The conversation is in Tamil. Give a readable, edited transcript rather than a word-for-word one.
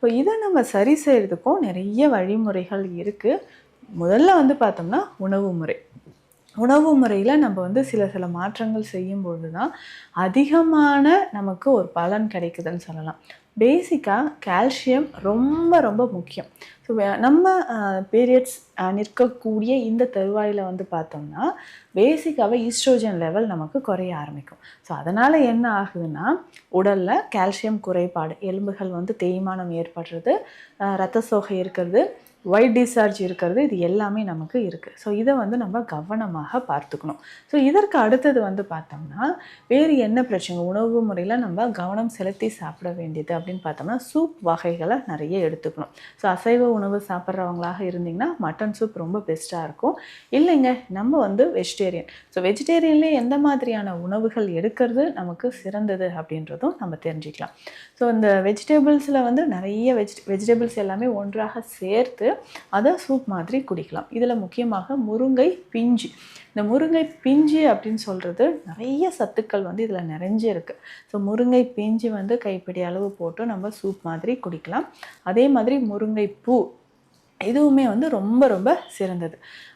இப்போ இதை நம்ம சரி செய்கிறதுக்கும் நிறைய வழிமுறைகள் இருக்குது. முதல்ல வந்து பார்த்தோம்னா உணவு முறை. உணவு முறையில் நம்ம வந்து சில சில மாற்றங்கள் செய்யும்பொழுது தான் அதிகமான நமக்கு ஒரு பலன் கிடைக்குதுன்னு சொல்லலாம். பேசிக்காக கால்சியம் ரொம்ப ரொம்ப முக்கியம். ஸோ நம்ம பீரியட்ஸ் நிற்கக்கூடிய இந்த தருவாயில் வந்து பார்த்தோம்னா பேசிக்காகவே ஈஸ்ட்ரோஜன் லெவல் நமக்கு குறைய ஆரம்பிக்கும். ஸோ அதனால் என்ன ஆகுதுன்னா உடலில் கால்சியம் குறைபாடு, எலும்புகள் வந்து தேய்மானம் ஏற்படுறது, இரத்த சோகை இருக்கிறது, ஒயிட் டிஸ்சார்ஜ் இருக்கிறது, இது எல்லாமே நமக்கு இருக்குது. ஸோ இதை வந்து நம்ம கவனமாக பார்த்துக்கணும். ஸோ இதற்கு அடுத்தது வந்து பார்த்தோம்னா வேறு என்ன பிரச்சனை, உணவு முறையில் நம்ம கவனம் செலுத்தி சாப்பிட வேண்டியது அப்படின்னு பார்த்தோம்னா சூப் வகைகளை நிறைய எடுத்துக்கணும். ஸோ அசைவ உணவு சாப்பிட்றவங்களாக இருந்திங்கன்னா மட்டன் சூப் ரொம்ப பெஸ்ட்டாக இருக்கும். இல்லைங்க நம்ம வந்து வெஜிடேரியன், ஸோ வெஜிடேரியன்லேயே எந்த மாதிரியான உணவுகள் எடுக்கிறது நமக்கு சிறந்தது அப்படின்றதும் நம்ம தெரிஞ்சுக்கலாம். ஸோ இந்த வெஜிடபிள்ஸில் வந்து நிறைய வெஜிடபிள்ஸ் எல்லாமே ஒன்றாக சேர்த்து அதை சூப் மாதிரி குடிக்கலாம். இதில் முக்கியமாக முருங்கை பிஞ்சு, இந்த முருங்கை பிஞ்சு அப்படின்னு சொல்கிறது நிறைய சத்துக்கள் வந்து இதில் நிறைஞ்சு இருக்குது. ஸோ முருங்கை பிஞ்சு வந்து கைப்பிடி அளவு போட்டு நம்ம சூப் மாதிரி குடிக்கலாம். அதே மாதிரி முருங்கை பூ, இதுவுமே வந்து ரொம்ப ரொம்ப சிறந்தது.